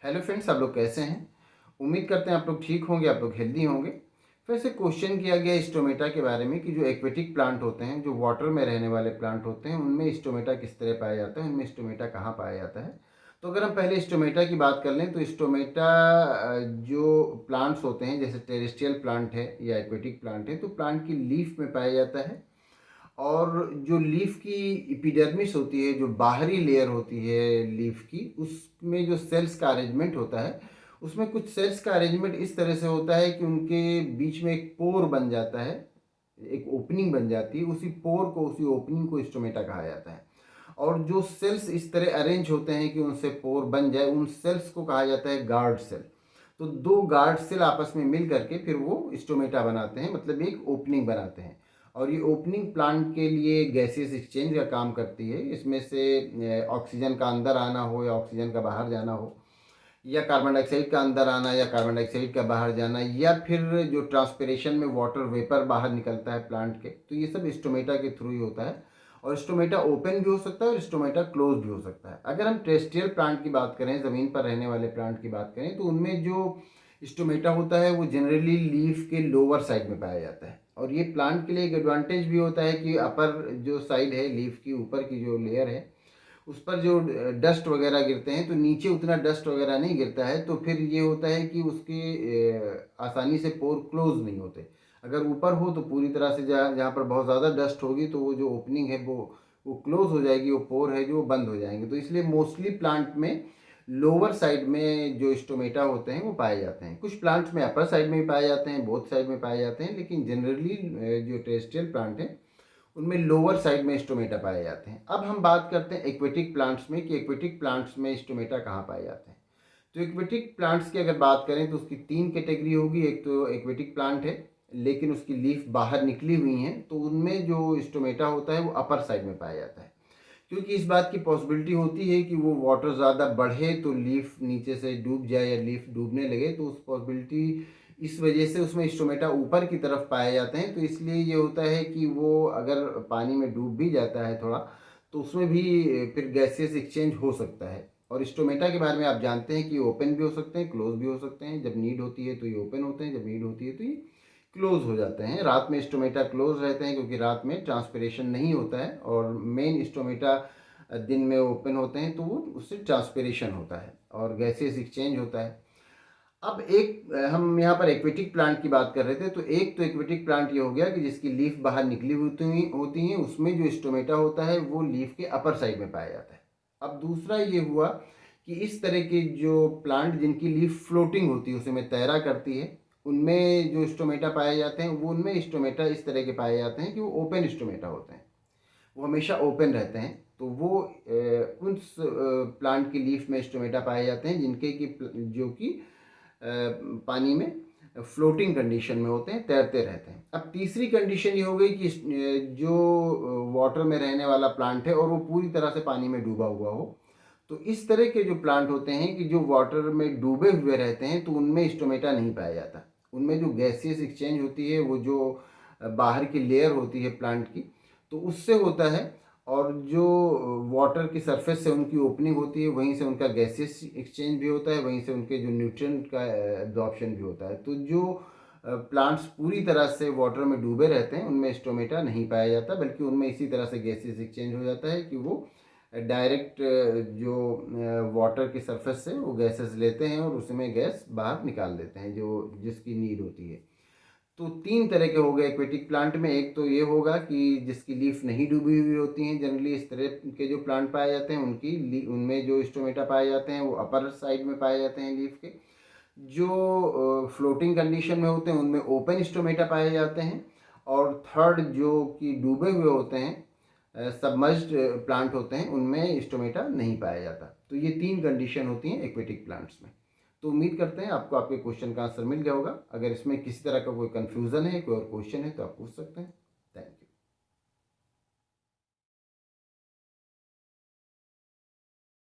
Hello friends, आप लोग कैसे हैं। उम्मीद करते हैं आप लोग ठीक होंगे, आप लोग हेल्दी होंगे। फिर से क्वेश्चन किया गया स्टोमेटा के बारे में कि जो एक्वेटिक प्लांट होते हैं, जो वाटर में रहने वाले प्लांट होते हैं, उनमें स्टोमेटा किस तरह पाया जाता है, उनमें स्टोमेटा कहाँ पाया जाता है। तो अगर हम पहले स्टोमेटा की बात कर लें तो स्टोमेटा जो प्लांट्स होते हैं, जैसे टेरेस्ट्रियल प्लांट है या एक्वेटिक प्लांट है, तो प्लांट की लीफ में पाया जाता है। और जो लीफ की एपिडर्मिस होती है, जो बाहरी लेयर होती है लीफ की, उसमें जो सेल्स का अरेंजमेंट होता है, उसमें कुछ सेल्स का अरेंजमेंट इस तरह से होता है कि उनके बीच में एक पोर बन जाता है, एक ओपनिंग बन जाती है। उसी पोर को, उसी ओपनिंग को स्टोमेटा कहा जाता है। और जो सेल्स इस तरह अरेंज होते हैं कि उनसे पोर बन जाए, उन सेल्स को कहा जाता है गार्ड सेल। तो दो गार्ड सेल आपस में मिल करके फिर वो स्टोमेटा बनाते हैं, मतलब एक ओपनिंग बनाते हैं। और ये ओपनिंग प्लांट के लिए गैसियस एक्सचेंज का काम करती है। इसमें से ऑक्सीजन का अंदर आना हो या ऑक्सीजन का बाहर जाना हो, या कार्बन डाइऑक्साइड का अंदर आना या कार्बन डाइऑक्साइड का बाहर जाना, या फिर जो ट्रांसपिरेशन में वाटर वेपर बाहर निकलता है प्लांट के, तो ये सब स्टोमेटा के थ्रू ही होता है। और स्टोमेटा ओपन भी हो सकता है और स्टोमेटा क्लोज भी हो सकता है। अगर हम टेरेस्ट्रियल प्लांट की बात करें, ज़मीन पर रहने वाले प्लांट की बात करें, तो उनमें जो स्टोमेटा होता है वो जनरली लीफ के लोअर साइड में पाया जाता है। और ये प्लांट के लिए एक एडवांटेज भी होता है कि अपर जो साइड है, लीफ की ऊपर की जो लेयर है, उस पर जो डस्ट वगैरह गिरते हैं, तो नीचे उतना डस्ट वगैरह नहीं गिरता है। तो फिर ये होता है कि उसके आसानी से पोर क्लोज नहीं होते। अगर ऊपर हो तो पूरी तरह से जहाँ जहाँ पर बहुत ज़्यादा डस्ट होगी तो वो जो ओपनिंग है वो क्लोज हो जाएगी, वो पोर है जो वो बंद हो जाएंगे। तो इसलिए मोस्टली प्लांट में लोअर साइड में जो स्टोमेटा होते हैं वो पाए जाते हैं। कुछ प्लांट्स में अपर साइड में भी पाए जाते हैं, बोथ साइड में पाए जाते हैं, लेकिन जनरली जो टेरेस्ट्रियल प्लांट है उनमें लोअर साइड में स्टोमेटा पाए जाते हैं। अब हम बात करते हैं एक्वेटिक प्लांट्स में कि एक्वेटिक प्लांट्स में स्टोमेटा कहाँ पाए जाते हैं। तो एक्वेटिक प्लांट्स की अगर बात करें तो उसकी तीन कैटेगरी होगी। एक तो एक्वेटिक प्लांट है लेकिन उसकी लीफ बाहर निकली हुई हैं, तो उनमें जो स्टोमेटा होता है वो अपर साइड में पाया जाता है। क्योंकि इस बात की पॉसिबिलिटी होती है कि वो वाटर ज़्यादा बढ़े तो लीफ नीचे से डूब जाए या लीफ डूबने लगे, तो उस पॉसिबिलिटी, इस वजह से उसमें स्टोमेटा ऊपर की तरफ पाए जाते हैं। तो इसलिए ये होता है कि वो अगर पानी में डूब भी जाता है थोड़ा, तो उसमें भी फिर गैसेस एक्सचेंज हो सकता है। और स्टोमेटा के बारे में आप जानते हैं कि ओपन भी हो सकते हैं, क्लोज भी हो सकते हैं। जब नीड होती है तो ये ओपन होते हैं, जब नीड होती है तो ये क्लोज हो जाते हैं। रात में स्टोमेटा क्लोज रहते हैं क्योंकि रात में ट्रांसपिरेशन नहीं होता है, और मेन स्टोमेटा दिन में ओपन होते हैं तो वो उससे ट्रांसपिरेशन होता है और गैसेस एक्सचेंज होता है। अब एक हम यहाँ पर एक्वेटिक प्लांट की बात कर रहे थे, तो एक तो एक्वेटिक प्लांट ये हो गया कि जिसकी लीफ बाहर निकली होती हैं, उसमें जो स्टोमेटा होता है वो लीफ के अपर साइड में पाया जाता है। अब दूसरा ये हुआ कि इस तरह के जो प्लांट जिनकी लीफ फ्लोटिंग होती है, उसमें तैरा करती है, उनमें जो स्टोमेटा पाए जाते हैं, वो उनमें स्टोमेटा इस तरह के पाए जाते हैं कि वो ओपन स्टोमेटा होते हैं, वो हमेशा ओपन रहते हैं। तो वो उस प्लांट की लीफ में स्टोमेटा पाए जाते हैं जिनके कि जो कि पानी में फ्लोटिंग कंडीशन में होते हैं, तैरते रहते हैं। अब तीसरी कंडीशन ये हो गई कि जो वाटर में रहने वाला प्लांट है और वो पूरी तरह से पानी में डूबा हुआ हो। तो इस तरह के जो प्लांट होते हैं कि जो वाटर में डूबे हुए रहते हैं, तो उनमें स्टोमेटा नहीं पाया जाता। उनमें जो गैसियस एक्सचेंज होती है, वो जो बाहर की लेयर होती है प्लांट की, तो उससे होता है। और जो वाटर की सरफेस से उनकी ओपनिंग होती है, वहीं से उनका गैसेस एक्सचेंज भी होता है, वहीं से उनके जो न्यूट्रिएंट का एब्जॉर्प्शन भी होता है। तो जो प्लांट्स पूरी तरह से वाटर में डूबे रहते हैं उनमें स्टोमेटा नहीं पाया जाता, बल्कि उनमें इसी तरह से गैसेस एक्सचेंज हो जाता है कि वो डायरेक्ट जो वाटर की सरफेस से वो गैसेस लेते हैं और उसमें गैस बाहर निकाल देते हैं जो जिसकी नीड होती है। तो तीन तरह के हो गए एक्वेटिक प्लांट में। एक तो ये होगा कि जिसकी लीफ नहीं डूबी हुई होती हैं, जनरली इस तरह के जो प्लांट पाए जाते हैं उनमें जो स्टोमेटा पाए जाते हैं वो अपर साइड में पाए जाते हैं लीफ के। जो फ्लोटिंग कंडीशन में होते हैं उनमें ओपन स्टोमेटा पाए जाते हैं। और थर्ड जो कि डूबे हुए होते हैं, सबमर्ज्ड प्लांट होते हैं, उनमें स्टोमेटा नहीं पाया जाता। तो ये तीन कंडीशन होती हैं एक्वेटिक प्लांट्स में। तो उम्मीद करते हैं आपको आपके क्वेश्चन का आंसर मिल गया होगा। अगर इसमें किसी तरह का कोई कन्फ्यूज़न है, कोई और क्वेश्चन है, तो आप पूछ सकते हैं।